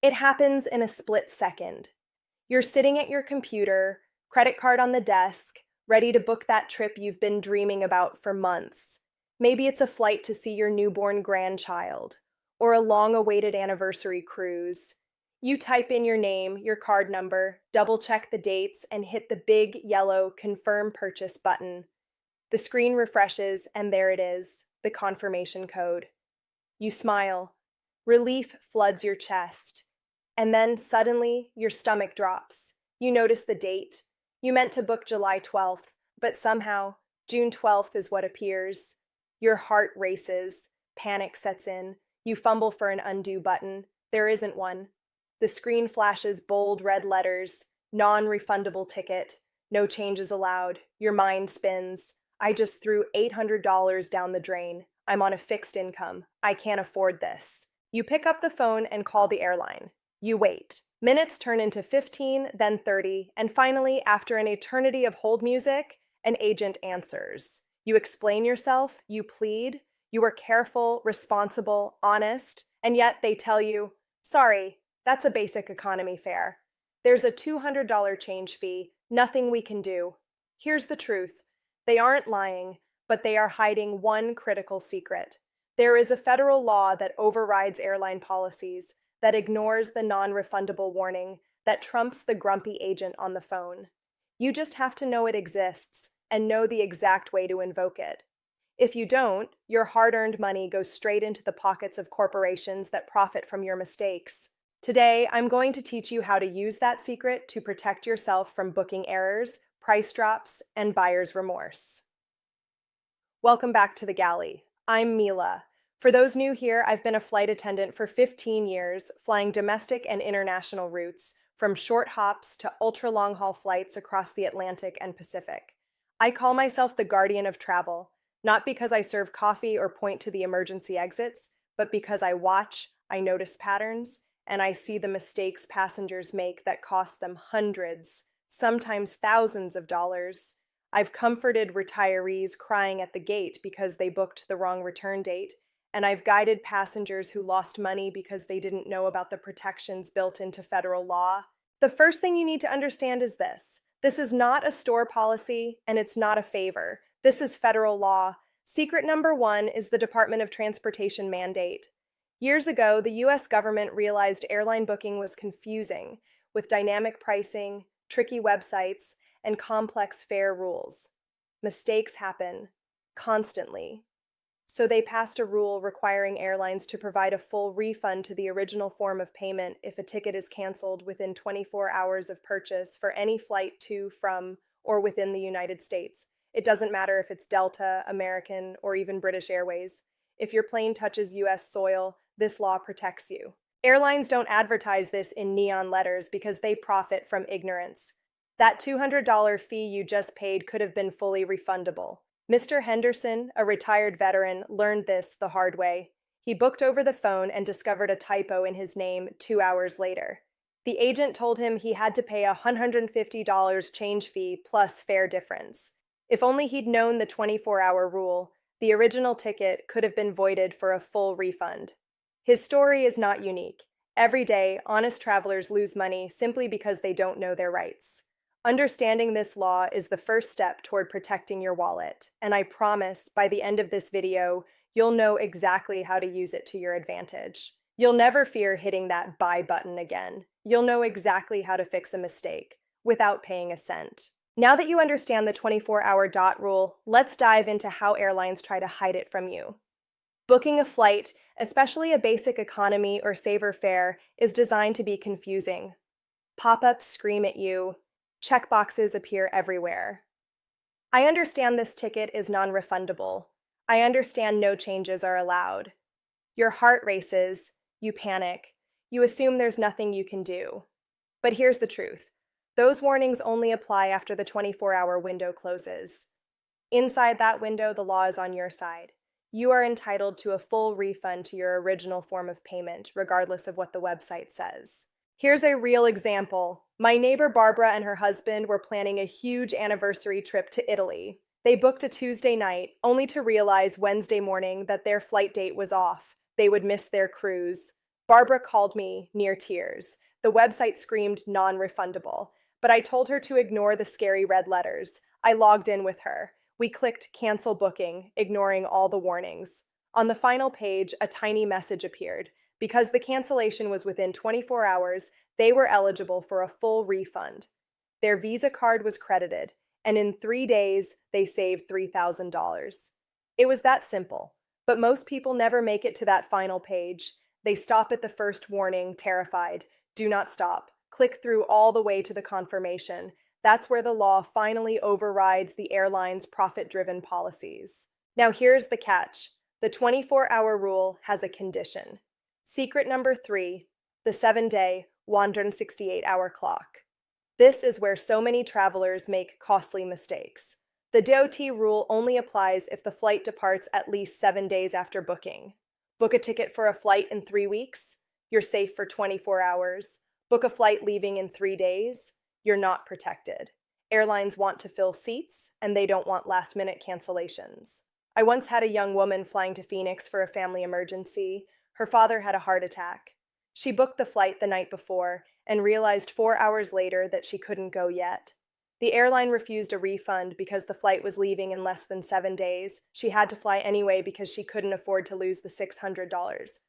It happens in a split second. You're sitting at your computer, credit card on the desk, ready to book that trip you've been dreaming about for months. Maybe it's a flight to see your newborn grandchild, or a long-awaited anniversary cruise. You type in your name, your card number, double-check the dates, and hit the big yellow Confirm Purchase button. The screen refreshes, and there it is, the confirmation code. You smile. Relief floods your chest. And then suddenly, your stomach drops. You notice the date. You meant to book July 12th, but somehow, June 12th is what appears. Your heart races. Panic sets in. You fumble for an undo button. There isn't one. The screen flashes bold red letters. Non-refundable ticket. No changes allowed. Your mind spins. I just threw $800 down the drain. I'm on a fixed income. I can't afford this. You pick up the phone and call the airline. You wait. Minutes turn into 15, then 30, and finally, after an eternity of hold music, an agent answers. You explain yourself, you plead, you are careful, responsible, honest, and yet they tell you, sorry, that's a basic economy fare. There's a $200 change fee, nothing we can do. Here's the truth. They aren't lying, but they are hiding one critical secret. There is a federal law that overrides airline policies, that ignores the non-refundable warning, that trumps the grumpy agent on the phone. You just have to know it exists and know the exact way to invoke it. If you don't, your hard-earned money goes straight into the pockets of corporations that profit from your mistakes. Today, I'm going to teach you how to use that secret to protect yourself from booking errors, price drops, and buyer's remorse. Welcome back to the galley. I'm Mila. For those new here, I've been a flight attendant for 15 years, flying domestic and international routes, from short hops to ultra-long-haul flights across the Atlantic and Pacific. I call myself the guardian of travel, not because I serve coffee or point to the emergency exits, but because I watch, I notice patterns, and I see the mistakes passengers make that cost them hundreds, sometimes thousands of dollars. I've comforted retirees crying at the gate because they booked the wrong return date, and I've guided passengers who lost money because they didn't know about the protections built into federal law. The first thing you need to understand is this. This is not a store policy, and it's not a favor. This is federal law. Secret number one is the Department of Transportation mandate. Years ago, the U.S. government realized airline booking was confusing, with dynamic pricing, tricky websites, and complex fare rules. Mistakes happen, constantly. So they passed a rule requiring airlines to provide a full refund to the original form of payment if a ticket is canceled within 24 hours of purchase for any flight to, from, or within the United States. It doesn't matter if it's Delta, American, or even British Airways. If your plane touches U.S. soil, this law protects you. Airlines don't advertise this in neon letters because they profit from ignorance. That $200 fee you just paid could have been fully refundable. Mr. Henderson, a retired veteran, learned this the hard way. He booked over the phone and discovered a typo in his name 2 hours later. The agent told him he had to pay a $150 change fee plus fare difference. If only he'd known the 24-hour rule, the original ticket could have been voided for a full refund. His story is not unique. Every day, honest travelers lose money simply because they don't know their rights. Understanding this law is the first step toward protecting your wallet, and I promise by the end of this video, you'll know exactly how to use it to your advantage. You'll never fear hitting that buy button again. You'll know exactly how to fix a mistake without paying a cent. Now that you understand the 24-hour dot rule, let's dive into how airlines try to hide it from you. Booking a flight, especially a basic economy or saver fare, is designed to be confusing. Pop-ups scream at you. Checkboxes appear everywhere. I understand this ticket is non-refundable. I understand no changes are allowed. Your heart races. You panic. You assume there's nothing you can do. But here's the truth. Those warnings only apply after the 24-hour window closes. Inside that window, the law is on your side. You are entitled to a full refund to your original form of payment, regardless of what the website says. Here's a real example. My neighbor Barbara and her husband were planning a huge anniversary trip to Italy. They booked a Tuesday night, only to realize Wednesday morning that their flight date was off. They would miss their cruise. Barbara called me near tears. The website screamed non-refundable, but I told her to ignore the scary red letters. I logged in with her. We clicked cancel booking, ignoring all the warnings. On the final page, a tiny message appeared. Because the cancellation was within 24 hours, they were eligible for a full refund. Their Visa card was credited, and in 3 days, they saved $3,000. It was that simple. But most people never make it to that final page. They stop at the first warning, terrified. Do not stop. Click through all the way to the confirmation. That's where the law finally overrides the airline's profit-driven policies. Now here's the catch. The 24-hour rule has a condition. Secret number 3, the 7-day, 168-hour clock. This is where so many travelers make costly mistakes. The DOT rule only applies if the flight departs at least 7 days after booking. Book a ticket for a flight in 3 weeks, you're safe for 24 hours. Book a flight leaving in 3 days, you're not protected. Airlines want to fill seats, and they don't want last-minute cancellations. I once had a young woman flying to Phoenix for a family emergency. Her father had a heart attack. She booked the flight the night before and realized 4 hours later that she couldn't go yet. The airline refused a refund because the flight was leaving in less than 7 days. She had to fly anyway because she couldn't afford to lose the $600.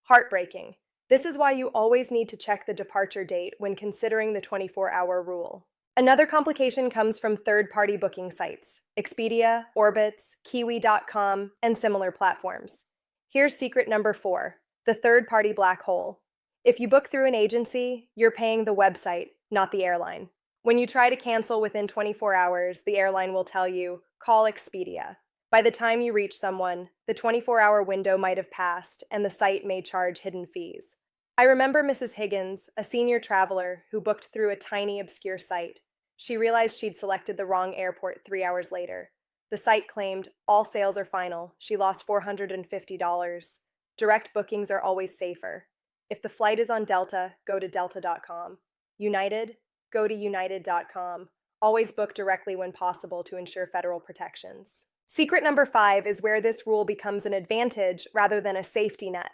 Heartbreaking. This is why you always need to check the departure date when considering the 24-hour rule. Another complication comes from third-party booking sites, Expedia, Orbitz, Kiwi.com, and similar platforms. Here's secret number 4, the third-party black hole. If you book through an agency, you're paying the website, not the airline. When you try to cancel within 24 hours, the airline will tell you, call Expedia. By the time you reach someone, the 24-hour window might have passed, and the site may charge hidden fees. I remember Mrs. Higgins, a senior traveler who booked through a tiny, obscure site. She realized she'd selected the wrong airport 3 hours later. The site claimed, all sales are final. She lost $450. Direct bookings are always safer. If the flight is on Delta, go to delta.com. United, go to united.com. Always book directly when possible to ensure federal protections. Secret number 5 is where this rule becomes an advantage rather than a safety net.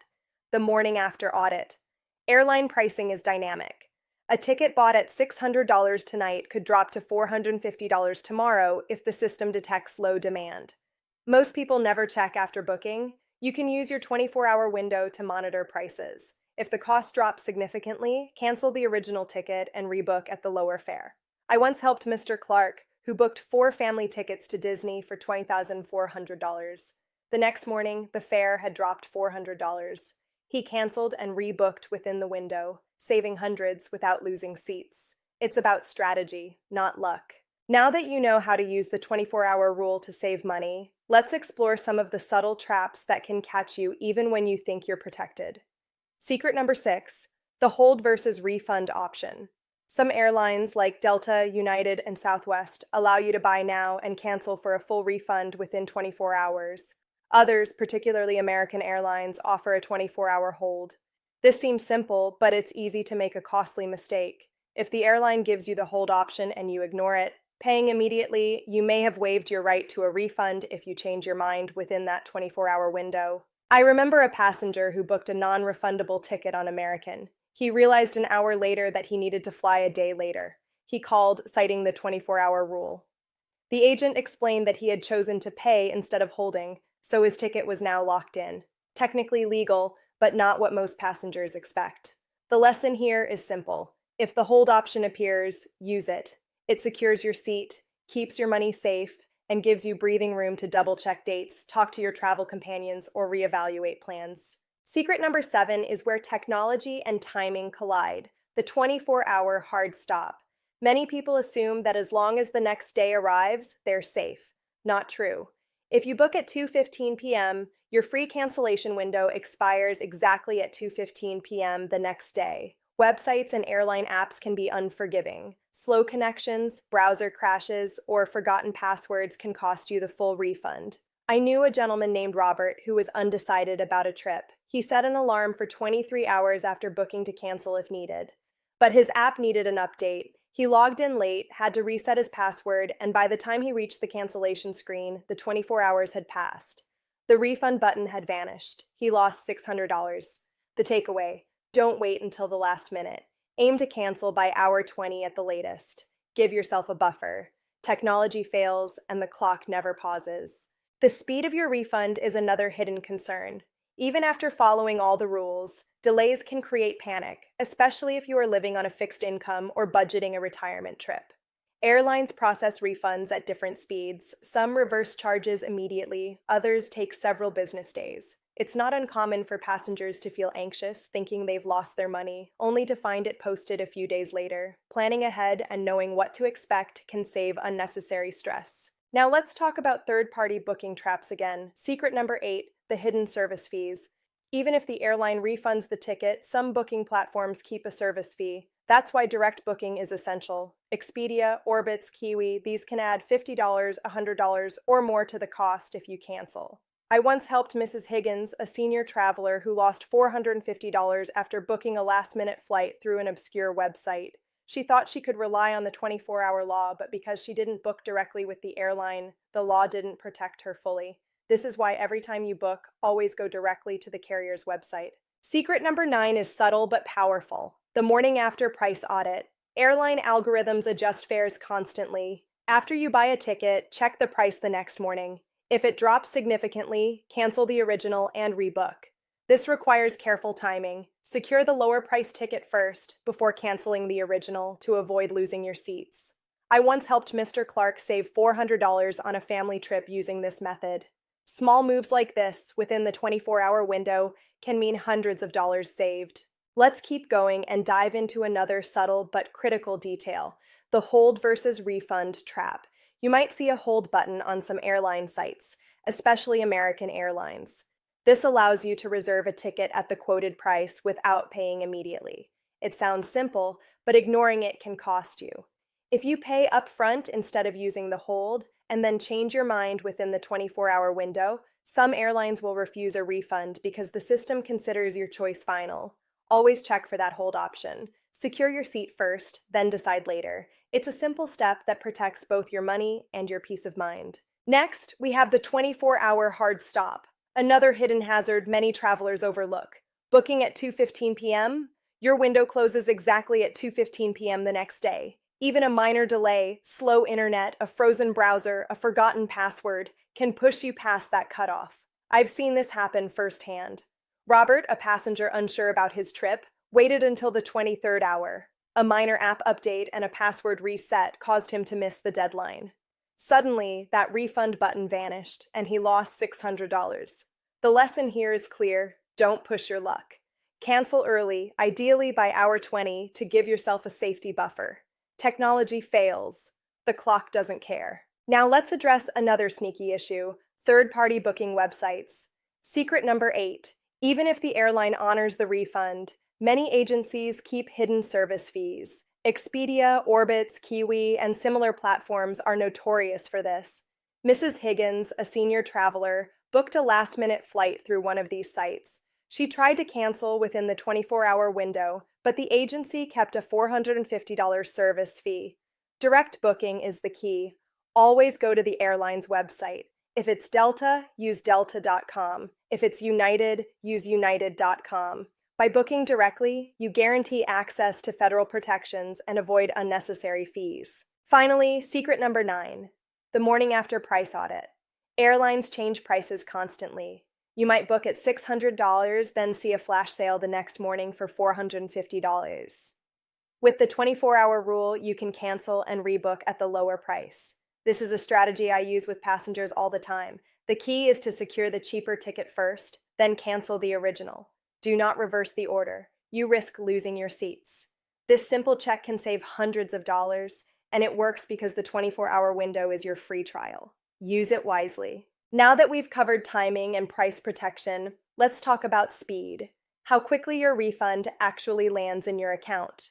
The morning after audit. Airline pricing is dynamic. A ticket bought at $600 tonight could drop to $450 tomorrow if the system detects low demand. Most people never check after booking. You can use your 24-hour window to monitor prices. If the cost drops significantly, cancel the original ticket and rebook at the lower fare. I once helped Mr. Clark, who booked 4 family tickets to Disney for $20,400. The next morning, the fare had dropped $400. He canceled and rebooked within the window, saving hundreds without losing seats. It's about strategy, not luck. Now that you know how to use the 24-hour rule to save money, let's explore some of the subtle traps that can catch you even when you think you're protected. Secret number 6, the hold versus refund option. Some airlines like Delta, United, and Southwest allow you to buy now and cancel for a full refund within 24 hours. Others, particularly American Airlines, offer a 24-hour hold. This seems simple, but it's easy to make a costly mistake. If the airline gives you the hold option and you ignore it, paying immediately, you may have waived your right to a refund if you change your mind within that 24-hour window. I remember a passenger who booked a non-refundable ticket on American. He realized an hour later that he needed to fly a day later. He called, citing the 24-hour rule. The agent explained that he had chosen to pay instead of holding, so his ticket was now locked in. Technically legal, but not what most passengers expect. The lesson here is simple. If the hold option appears, use it. It secures your seat, keeps your money safe, and gives you breathing room to double-check dates, talk to your travel companions, or reevaluate plans. Secret number 7 is where technology and timing collide, the 24-hour hard stop. Many people assume that as long as the next day arrives, they're safe. Not true. If you book at 2:15 p.m., your free cancellation window expires exactly at 2:15 p.m. the next day. Websites and airline apps can be unforgiving. Slow connections, browser crashes, or forgotten passwords can cost you the full refund. I knew a gentleman named Robert who was undecided about a trip. He set an alarm for 23 hours after booking to cancel if needed. But his app needed an update. He logged in late, had to reset his password, and by the time he reached the cancellation screen, the 24 hours had passed. The refund button had vanished. He lost $600. The takeaway: Don't wait until the last minute. Aim to cancel by hour 20 at the latest. Give yourself a buffer. Technology fails and the clock never pauses. The speed of your refund is another hidden concern. Even after following all the rules, delays can create panic, especially if you are living on a fixed income or budgeting a retirement trip. Airlines process refunds at different speeds. Some reverse charges immediately, others take several business days. It's not uncommon for passengers to feel anxious, thinking they've lost their money, only to find it posted a few days later. Planning ahead and knowing what to expect can save unnecessary stress. Now let's talk about third-party booking traps again. Secret number 8, the hidden service fees. Even if the airline refunds the ticket, some booking platforms keep a service fee. That's why direct booking is essential. Expedia, Orbitz, Kiwi, these can add $50, $100, or more to the cost if you cancel. I once helped Mrs. Higgins, a senior traveler who lost $450 after booking a last-minute flight through an obscure website. She thought she could rely on the 24-hour law, but because she didn't book directly with the airline, the law didn't protect her fully. This is why every time you book, always go directly to the carrier's website. Secret number 9 is subtle but powerful. The morning after price audit. Airline algorithms adjust fares constantly. After you buy a ticket, check the price the next morning. If it drops significantly, cancel the original and rebook. This requires careful timing. Secure the lower price ticket first before canceling the original to avoid losing your seats. I once helped Mr. Clark save $400 on a family trip using this method. Small moves like this, within the 24-hour window, can mean hundreds of dollars saved. Let's keep going and dive into another subtle but critical detail, the hold versus refund trap. You might see a hold button on some airline sites, especially American Airlines. This allows you to reserve a ticket at the quoted price without paying immediately. It sounds simple, but ignoring it can cost you. If you pay upfront instead of using the hold, and then change your mind within the 24-hour window, some airlines will refuse a refund because the system considers your choice final. Always check for that hold option. Secure your seat first, then decide later. It's a simple step that protects both your money and your peace of mind. Next, we have the 24-hour hard stop, another hidden hazard many travelers overlook. Booking at 2:15 p.m., your window closes exactly at 2:15 p.m. the next day. Even a minor delay, slow internet, a frozen browser, a forgotten password can push you past that cutoff. I've seen this happen firsthand. Robert, a passenger unsure about his trip, waited until the 23rd hour. A minor app update and a password reset caused him to miss the deadline. Suddenly, that refund button vanished, and he lost $600. The lesson here is clear: don't push your luck. Cancel early, ideally by hour 20, to give yourself a safety buffer. Technology fails. The clock doesn't care. Now let's address another sneaky issue: third-party booking websites. Secret number 8. Even if the airline honors the refund, many agencies keep hidden service fees. Expedia, Orbitz, Kiwi, and similar platforms are notorious for this. Mrs. Higgins, a senior traveler, booked a last-minute flight through one of these sites. She tried to cancel within the 24-hour window, but the agency kept a $450 service fee. Direct booking is the key. Always go to the airline's website. If it's Delta, use delta.com. If it's United, use united.com. By booking directly, you guarantee access to federal protections and avoid unnecessary fees. Finally, secret number 9, the morning after price audit. Airlines change prices constantly. You might book at $600, then see a flash sale the next morning for $450. With the 24-hour rule, you can cancel and rebook at the lower price. This is a strategy I use with passengers all the time. The key is to secure the cheaper ticket first, then cancel the original. Do not reverse the order. You risk losing your seats. This simple check can save hundreds of dollars, and it works because the 24-hour window is your free trial. Use it wisely. Now that we've covered timing and price protection, let's talk about speed. How quickly your refund actually lands in your account.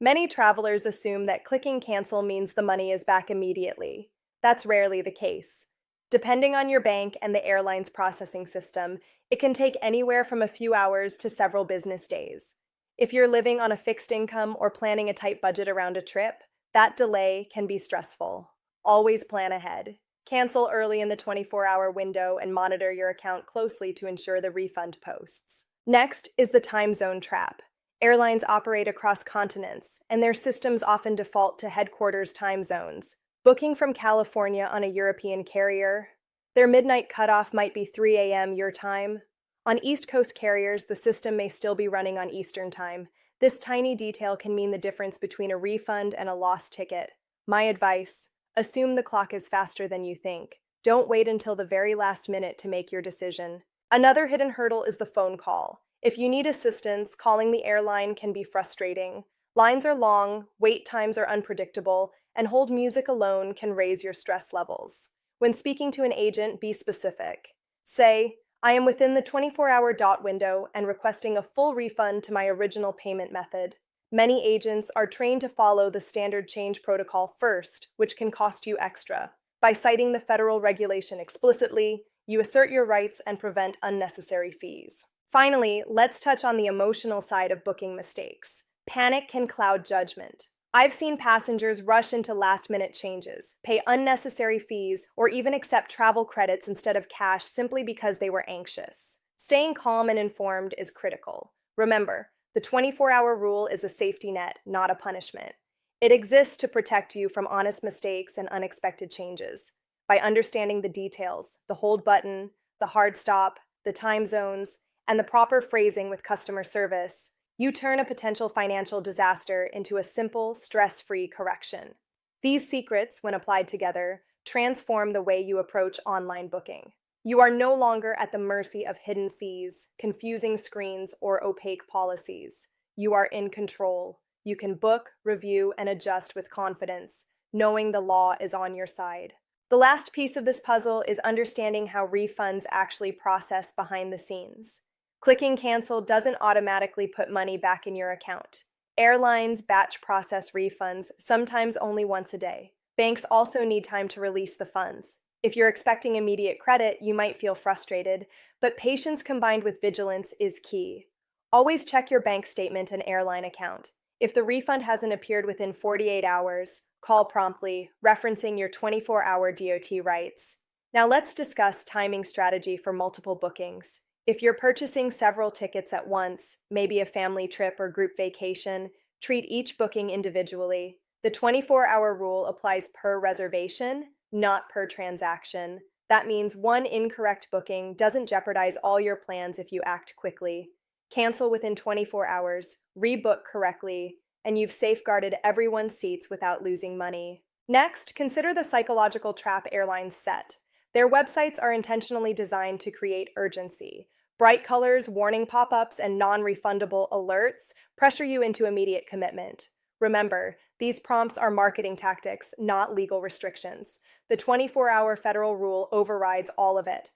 Many travelers assume that clicking cancel means the money is back immediately. That's rarely the case. Depending on your bank and the airline's processing system, it can take anywhere from a few hours to several business days. If you're living on a fixed income or planning a tight budget around a trip, that delay can be stressful. Always plan ahead. Cancel early in the 24-hour window and monitor your account closely to ensure the refund posts. Next is the time zone trap. Airlines operate across continents, and their systems often default to headquarters time zones. Booking from California on a European carrier, their midnight cutoff might be 3 a.m. your time. On East Coast carriers, the system may still be running on Eastern time. This tiny detail can mean the difference between a refund and a lost ticket. My advice: assume the clock is faster than you think. Don't wait until the very last minute to make your decision. Another hidden hurdle is the phone call. If you need assistance, calling the airline can be frustrating. Lines are long, wait times are unpredictable, and hold music alone can raise your stress levels. When speaking to an agent, be specific. Say, I am within the 24-hour dot window and requesting a full refund to my original payment method. Many agents are trained to follow the standard change protocol first, which can cost you extra. By citing the federal regulation explicitly, you assert your rights and prevent unnecessary fees. Finally, let's touch on the emotional side of booking mistakes. Panic can cloud judgment. I've seen passengers rush into last-minute changes, pay unnecessary fees, or even accept travel credits instead of cash simply because they were anxious. Staying calm and informed is critical. Remember, the 24-hour rule is a safety net, not a punishment. It exists to protect you from honest mistakes and unexpected changes. By understanding the details, the hold button, the hard stop, the time zones, and the proper phrasing with customer service, you turn a potential financial disaster into a simple, stress-free correction. These secrets, when applied together, transform the way you approach online booking. You are no longer at the mercy of hidden fees, confusing screens, or opaque policies. You are in control. You can book, review, and adjust with confidence, knowing the law is on your side. The last piece of this puzzle is understanding how refunds actually process behind the scenes. Clicking cancel doesn't automatically put money back in your account. Airlines batch process refunds, sometimes only once a day. Banks also need time to release the funds. If you're expecting immediate credit, you might feel frustrated, but patience combined with vigilance is key. Always check your bank statement and airline account. If the refund hasn't appeared within 48 hours, call promptly, referencing your 24-hour DOT rights. Now let's discuss timing strategy for multiple bookings. If you're purchasing several tickets at once, maybe a family trip or group vacation, treat each booking individually. The 24-hour rule applies per reservation, not per transaction. That means one incorrect booking doesn't jeopardize all your plans if you act quickly. Cancel within 24 hours, rebook correctly, and you've safeguarded everyone's seats without losing money. Next, consider the psychological trap airlines set. Their websites are intentionally designed to create urgency. Bright colors, warning pop-ups, and non-refundable alerts pressure you into immediate commitment. Remember, these prompts are marketing tactics, not legal restrictions. The 24-hour federal rule overrides all of it.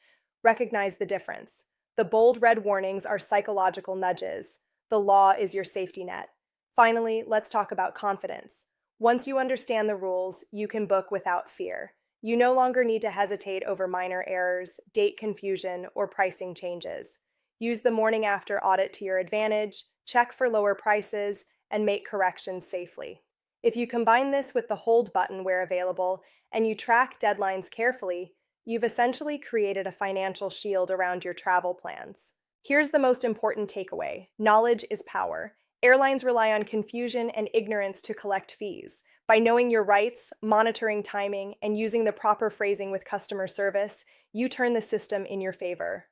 Recognize the difference. The bold red warnings are psychological nudges. The law is your safety net. Finally, let's talk about confidence. Once you understand the rules, you can book without fear. You no longer need to hesitate over minor errors, date confusion, or pricing changes. Use the morning after audit to your advantage, check for lower prices, and make corrections safely. If you combine this with the hold button where available, and you track deadlines carefully, you've essentially created a financial shield around your travel plans. Here's the most important takeaway: knowledge is power. Airlines rely on confusion and ignorance to collect fees. By knowing your rights, monitoring timing, and using the proper phrasing with customer service, you turn the system in your favor.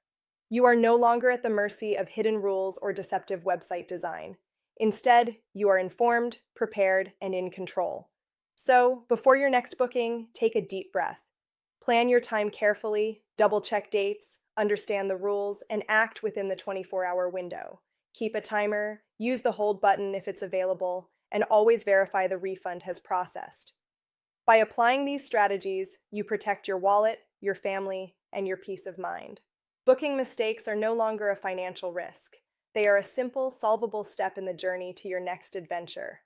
You are no longer at the mercy of hidden rules or deceptive website design. Instead, you are informed, prepared, and in control. So, before your next booking, take a deep breath. Plan your time carefully, double-check dates, understand the rules, and act within the 24-hour window. Keep a timer, use the hold button if it's available, and always verify the refund has processed. By applying these strategies, you protect your wallet, your family, and your peace of mind. Booking mistakes are no longer a financial risk. They are a simple, solvable step in the journey to your next adventure.